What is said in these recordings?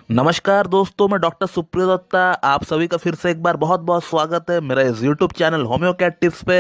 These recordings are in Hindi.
नमस्कार दोस्तों, मैं डॉक्टर सुप्रिय दत्ता। आप सभी का फिर से एक बार बहुत बहुत स्वागत है मेरा इस यूट्यूब चैनल होम्योपैथ टिप्स पे।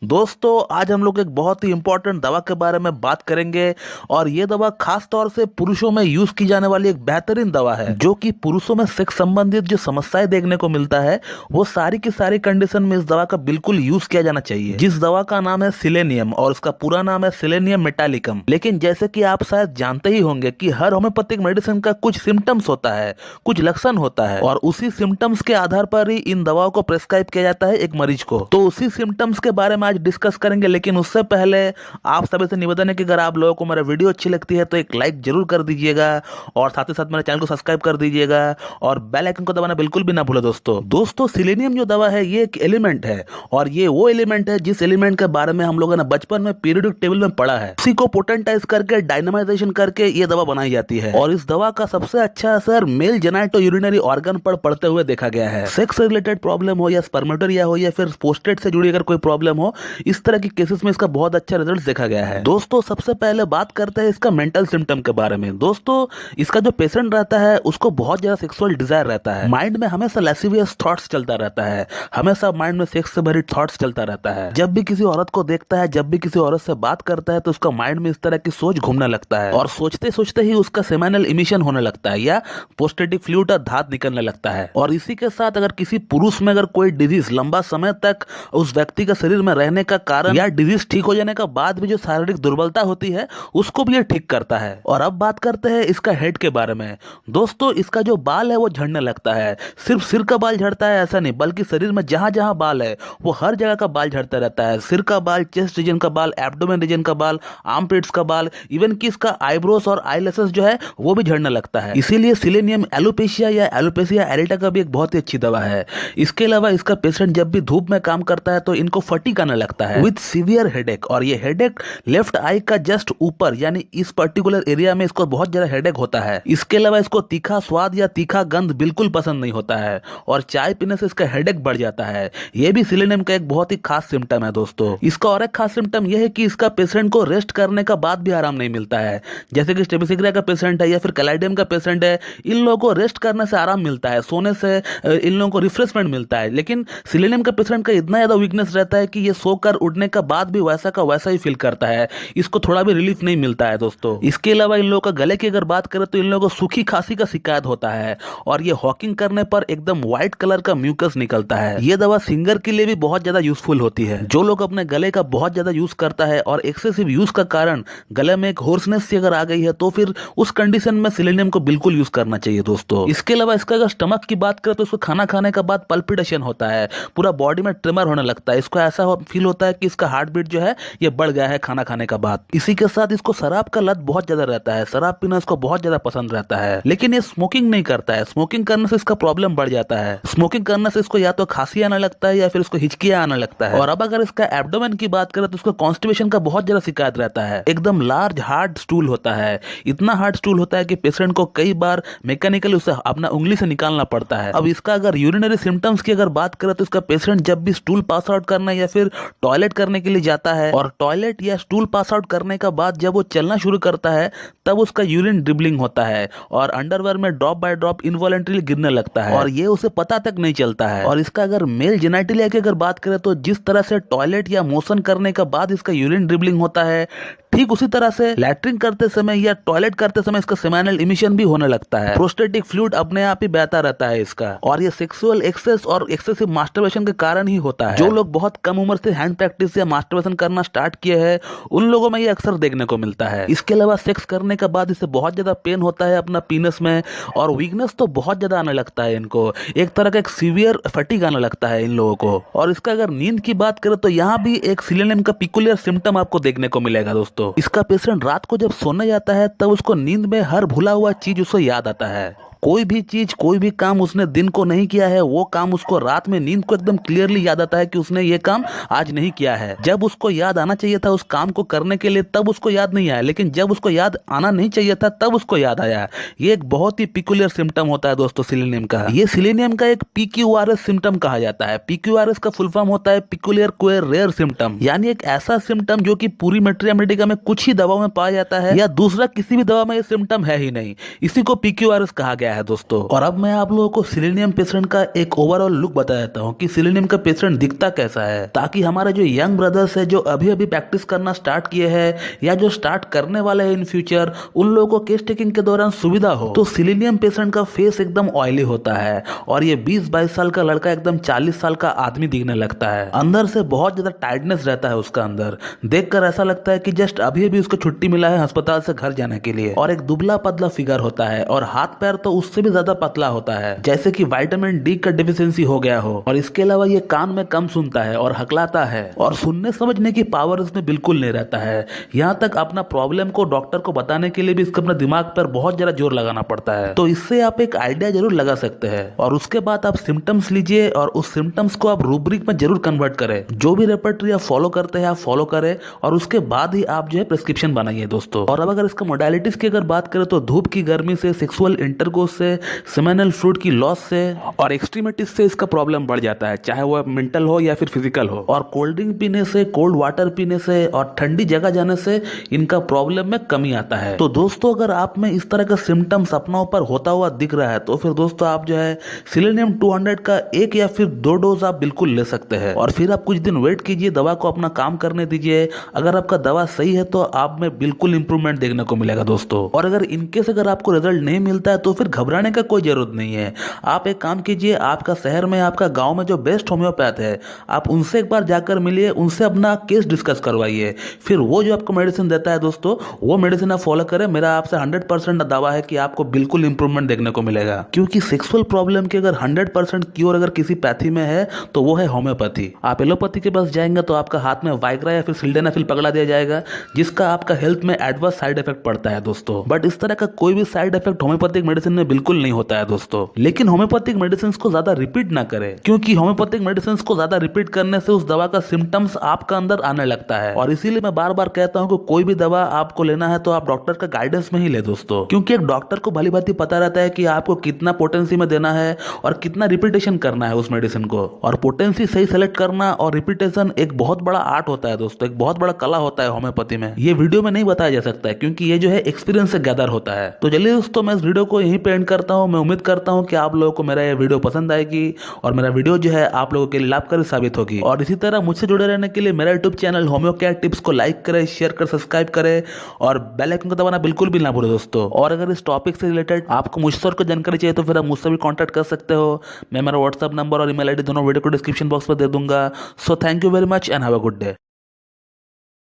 दोस्तों, आज हम लोग एक बहुत ही इंपॉर्टेंट दवा के बारे में बात करेंगे और ये दवा खास तौर से पुरुषों में यूज की जाने वाली एक बेहतरीन दवा है, जो कि पुरुषों में सेक्स संबंधित जो समस्याएं देखने को मिलता है वो सारी की सारी कंडीशन में इस दवा का बिल्कुल यूज किया जाना चाहिए। जिस दवा का नाम है सिलेनियम और उसका पूरा नाम है सिलेनियम मेटालिकम। लेकिन जैसे कि आप शायद जानते ही होंगे कि हर होम्योपैथिक मेडिसिन का कुछ सिम्टम्स होता है, कुछ लक्षण होता है और उसी सिम्टम्स के आधार पर ही इन दवाओं को प्रेस्क्राइब किया जाता है एक मरीज को। तो उसी सिम्टम्स के बारे में आज डिस्कस करेंगे। लेकिन उससे पहले आप सभी से निवेदन है कि अगर आप लोगों को मेरा वीडियो अच्छी लगती है तो एक लाइक जरूर कर दीजिएगा और साथ ही साथ मेरे चैनल को सब्सक्राइब कर दीजिएगा और बेल आइकन को दबाना बिल्कुल भी ना भूले। दोस्तों सिलेनियम जो दवा है ये एक एलिमेंट है और ये वो एलिमेंट है जिस एलिमेंट के बारे में हम लोगों ने बचपन में पीरियोडिक टेबल में पढ़ा है। उसी को पोटेंटाइज करके डायनामाइजेशन करके ये दवा बनाई जाती है और इस दवा का सबसे अच्छा असर मेल जेनाइटो यूरिनरी ऑर्गन पर पड़ते हुए देखा गया है। सेक्स रिलेटेड प्रॉब्लम हो या स्पर्मेटोरिया हो या फिर प्रोस्टेट से जुड़ी अगर कोई प्रॉब्लम हो, इस तरह की केसेस में इसका बहुत अच्छा रिजल्ट देखा गया है। दोस्तों सबसे पहले बात करते हैं इसका मेंटल सिम्टम के बारे में। दोस्तों इसका जो पेशेंट रहता है उसको बहुत ज्यादा सेक्सुअल डिजायर रहता है, माइंड में हमेशा लैसिवियस थॉट्स चलता रहता है, हमेशा माइंड में सेक्स से भरी थॉट्स चलता रहता है। जब भी किसी औरत को देखता है, जब भी किसी औरत से बात करता है तो उसका माइंड में इस तरह की सोच घूमने लगता है और सोचते सोचते ही उसका सेमिनल इमिशन होने लगता है या प्रोस्टेटिक फ्लूइड और धात निकलने लगता है। और इसी के साथ अगर किसी पुरुष में अगर कोई डिजीज लंबा समय तक उस व्यक्ति के शरीर में रहने का कारण या डिजीज ठीक हो जाने का बाद भी जो शारीरिक दुर्बलता होती है उसको भी ये ठीक करता है। और अब बात करते हैं इसका हेड के बारे में। दोस्तों इसका जो बाल है वो झड़ने लगता है। सिर्फ सिर का बाल झड़ता है ऐसा नहीं, बल्कि शरीर में जहां जहां बाल है वो हर जगह का बाल झड़ता रहता है। सिर का बाल, चेस्ट रीजन का बाल, एब्डोमेन रीजन का बाल, आर्मपिट्स का बाल, इवन कि इसका आईब्रोस और आईलैशेस जो है वो भी झड़ने लगता है। इसीलिए सिलेनियम एलोपेशिया या एलोपेशिया एरेटा का भी एक बहुत ही अच्छी दवा है। इसके अलावा इसका पेशेंट जब भी धूप में काम करता है तो इनको फटीग आने लगता है विद सीवियर हेडेक, और ये हेडेक लेफ्ट आई का जस्ट ऊपर यानी इस पर्टिकुलर एरिया में इसको बहुत ज्यादा हेडेक होता है। इसके अलावा इसको तीखा स्वाद या तीखा गंध बिल्कुल पसंद नहीं होता है और चाय पीने से इसका हेडेक बढ़ जाता है। यह भी सिलेनियम का एक बहुत ही खास सिम्टम है। दोस्तों इसका और एक खास सिम्टम यह है कि इसका पेशेंट को रेस्ट करने का बाद भी आराम नहीं मिलता है। जैसे कि स्टेबिसिग्रा का पेशेंट है या फिर कैलाइडियम का पेशेंट है, इन लोगों को रेस्ट करने से आराम मिलता है, सोने से इन लोगों को रिफ्रेशमेंट मिलता है। लेकिन सिलेनियम का पेशेंट का इतना ज्यादा वीकनेस रहता है कि ये सोकर उठने का बाद भी वैसा का वैसा ही फील करता है, इसको थोड़ा भी रिलीफ नहीं मिलता है। दोस्तों इसके अलावा इन लोगों का गले की अगर बात करें तो इन लोगों को सूखी खांसी का शिकायत होता है और ये हॉकिंग करने पर एकदम व्हाइट कलर का म्यूकस निकलता है। ये दवा सिंगर के लिए भी बहुत ज्यादा यूजफुल होती है। जो लोग अपने गले का बहुत ज्यादा यूज करता है और एक्सेसिव यूज का कारण गले में एक होर्सनेस सी अगर आ गई है तो फिर उस कंडीशन में सिलेनियम को बिल्कुल यूज करना चाहिए। दोस्तों इसके अलावा इसका अगर स्टमक की बात करें तो इसको खाना खाने के बाद पल्पिटेशन होता है, पूरा बॉडी में ट्रिमर होने लगता है। इसको ऐसा फील होता है कि इसका हार्ट बीट जो है ये बढ़ गया है खाना खाने का बाद। इसी के साथ इसको शराब का लत बहुत ज्यादा रहता है, शराब पीना इसको बहुत ज्यादा पसंद रहता है। लेकिन ये स्मोकिंग नहीं करता है, स्मोकिंग करने से इसका प्रॉब्लम बढ़ जाता है। स्मोकिंग करने से इसको या तो खांसी आने लगता है या फिर इसको हिचकियां आने लगता है। और अब अगर इसका एब्डोमेन की बात करें तो इसको कॉन्स्टिपेशन का बहुत ज्यादा शिकायत रहता है। एकदम लार्ज हार्ड स्टूल होता है, इतना हार्ड स्टूल होता है कि पेशेंट को कई बार मैकेनिकली उसे अपना उंगली से निकालना पड़ता है। अब इसका अगर यूरिनरी सिम्टम्स की अगर बात करें तो इसका पेशेंट जब भी स्टूल पास आउट करना या फिर टॉयलेट करने के लिए जाता है और टॉयलेट या स्टूल पास आउट करने का बाद जब वो चलना शुरू करता है तब उसका यूरिन ड्रिबलिंग होता है और अंडरवेयर में ड्रॉप बाय ड्रॉप इनवॉलंटरीली गिरने लगता है और ये उसे पता तक नहीं चलता है। और इसका अगर मेल जेनिटलिया की अगर बात करें तो जिस तरह से टॉयलेट या मोशन करने के बाद इसका यूरिन ड्रिबलिंग होता है, ठीक उसी तरह से लैट्रिन करते समय या टॉयलेट करते समय इसका सेमिनल इमिशन भी होने लगता है। प्रोस्टेटिक फ्लूइड अपने आप ही बहता रहता है इसका और ये सेक्सुअल एक्सेस और एक्सेसिव मास्टरबेशन के कारण ही होता है। जो लोग बहुत कम उम्र से हैंड प्रैक्टिस या मास्टरबेशन करना स्टार्ट किए हैं उन लोगों में ये अक्सर देखने को मिलता है। इसके अलावा सेक्स करने के बाद इसे बहुत ज्यादा पेन होता है अपना पीनस में और वीकनेस तो बहुत ज्यादा आने लगता है इनको, एक तरह का एक सीवियर फटीग आने लगता है इन लोगों को। और इसका अगर नींद की बात करें तो यहाँ भी एक सिलेनियम का पिकुलियर सिम्टम आपको देखने को मिलेगा। दोस्तों इसका पेशेंट रात को जब सोने जाता है तब उसको नींद में हर भूला हुआ चीज उसे याद आता है। कोई भी चीज, कोई भी काम उसने दिन को नहीं किया है वो काम उसको रात में नींद को एकदम क्लियरली याद आता है कि उसने ये काम आज नहीं किया है। जब उसको याद आना चाहिए था उस काम को करने के लिए तब उसको याद नहीं आया, लेकिन जब उसको याद आना नहीं चाहिए था तब उसको याद आया। ये एक बहुत ही पिकुलियर सिम्टम होता है दोस्तों सिलेनियम का। ये सिलेनियम का एक PQRS सिम्टम कहा जाता है। PQRS का फुल फॉर्म होता है पिकुलियर क्वेर रेयर सिम्टम, यानी एक ऐसा सिम्टम जो कि पूरी मेट्रिया में कुछ ही दवाओं में पाया जाता है या दूसरा किसी भी दवा में ये सिम्टम है ही नहीं। इसी को PQRS कहा गया क्या है दोस्तों। और अब मैं आप लोगों को सिलेनियम पेशेंट का एक ओवरऑल लुक बता देता हूँ कि सिलेनियम का पेशेंट दिखता कैसा है, ताकि हमारे जो यंग ब्रदर्स है जो अभी अभी प्रैक्टिस करना स्टार्ट किए हैं या जो स्टार्ट करने वाले हैं इन फ्यूचर, उन लोगों को केस टेकिंग के दौरान सुविधा हो। तो सिलेनियम पेशेंट का फेस एकदम ऑयली होता है और ये 20-22 साल का लड़का एकदम 40 साल का आदमी दिखने लगता है। अंदर से बहुत ज्यादा टाइटनेस रहता है उसका अंदर, देखकर ऐसा लगता है कि जस्ट अभी अभी उसको छुट्टी मिला है अस्पताल से घर जाने के लिए। और एक दुबला पतला फिगर होता है और हाथ पैर तो उससे भी ज्यादा पतला होता है, जैसे कि विटामिन डी का डिफिशियंसी हो गया हो। और इसके अलावा ये कान में कम सुनता है और हकलाता है और सुनने समझने की पावर इसमें बिल्कुल नहीं रहता है। यहाँ तक अपना प्रॉब्लम को डॉक्टर को बताने के लिए भी इसको अपने दिमाग पर बहुत ज्यादा जोर लगाना पड़ता है। तो इससे आप एक आइडिया जरूर लगा सकते हैं। और उसके बाद आप सिम्टम्स लीजिए और उस सिम्टम्स को आप रूब्रिक में जरूर कन्वर्ट करें। जो भी रेपर्टरी आप फॉलो करते हैं आप फॉलो करें और उसके बाद ही आप जो है प्रिस्क्रिप्शन बनाइए दोस्तों। और अब अगर इसका मोडालिटीज की अगर बात करें तो धूप की गर्मी से, सेक्सुअल इंटरकोर्स से, सेमेनल फ्लूइड की लॉस से और एक्सट्रीमिटीज से इसका प्रॉब्लम बढ़ जाता है, चाहे वो मेंटल हो या फिर फिजिकल हो। और कोल्ड ड्रिंक पीने से, कोल्ड वाटर पीने से और ठंडी जगह जाने से इनका प्रॉब्लम में कमी आता है। तो दोस्तों अगर आप में इस तरह का सिम्टम्स अपना ऊपर होता हुआ दिख रहा है तो फिर दोस्तों आप जो है सिलेनियम 200 का 1 या फिर 2 डोज आप बिल्कुल ले सकते हैं। और फिर आप कुछ दिन वेट कीजिए, दवा को अपना काम करने दीजिए। अगर आपका दवा सही है तो आप में बिल्कुल इंप्रूवमेंट देखने को मिलेगा दोस्तों। और अगर इनकेस अगर आपको रिजल्ट नहीं मिलता है तो फिर घबराने का कोई जरूरत नहीं है। आप एक काम कीजिए, आपका शहर में, आपका गांव में जो बेस्ट होम्योपैथ है आप उनसे एक बार जाकर मिलिए, उनसे अपना केस डिस्कस करवाइए। फिर वो जो आपको मेडिसिन देता है दोस्तों वो मेडिसिन आप फॉलो करें। मेरा आपसे 100% दावा है कि आपको बिल्कुल इंप्रूवमेंट देखने को मिलेगा। क्योंकि सेक्सुअल प्रॉब्लम की अगर 100% क्योर अगर किसी पैथी में है तो वो है होम्योपैथी। आप एलोपैथी के पास जाएंगे तो आपका हाथ में वाइग्रा या फिर सिल्डेनाफिल पकड़ा दिया जाएगा, जिसका आपका हेल्थ में एडवर्स साइड इफेक्ट पड़ता है दोस्तों। बट इस तरह का कोई भी साइड इफेक्ट होम्योपैथिक मेडिसिन में बिल्कुल नहीं होता है दोस्तों। लेकिन होम्योपैथिक मेडिसिन को ज्यादा रिपीट ना करें, क्योंकि होम्योपैथिक मेडिसिन को ज्यादा रिपीट करने से उस दवा का सिम्टम्स आपका अंदर आने लगता है। और इसीलिए मैं बार बार कहता हूं कि कोई भी दवा आपको लेना है तो आप डॉक्टर का गाइडेंस में ही ले दोस्तों। क्योंकि एक डॉक्टर को भली भांति पता रहता है कि आपको कितना पोटेंसी में देना है और कितना रिपीटेशन करना है उस मेडिसिन को। और पोटेंसी सही सेलेक्ट करना और रिपीटेशन एक बहुत बड़ा आर्ट होता है दोस्तों, एक बहुत बड़ा कला होता है होम्योपैथी में। ये वीडियो में नहीं बताया जा सकता है क्योंकि ये जो है एक्सपीरियंस से गैदर होता है। तो चलिए दोस्तों मैं इस वीडियो को यहीं पे एंड करता हूं। मैं उम्मीद करता हूं कि आप लोगों को मेरा ये वीडियो पसंद आएगी और मेरा वीडियो जो है आप लोगों के लिए लाभकारी साबित होगी। और इसी तरह मुझसे जुड़े रहने के लिए मेरा यूट्यूब चैनल होम्योकेयर टिप्स को लाइक करें, शेयर कर, सब्सक्राइब करें और बेल आइकन को दबाना बिल्कुल भी ना भूलें दोस्तों। और अगर इस टॉपिक से रिलेटेड आपको मुझसे और कोई जानकारी चाहिए तो फिर आप मुझसे भी कॉन्टैक्ट कर सकते हो। मैं मेरा व्हाट्सएप नंबर और ईमेल आईडी दोनों वीडियो को डिस्क्रिप्शन बॉक्स में दे दूंगा। So thank you very much and have a good day.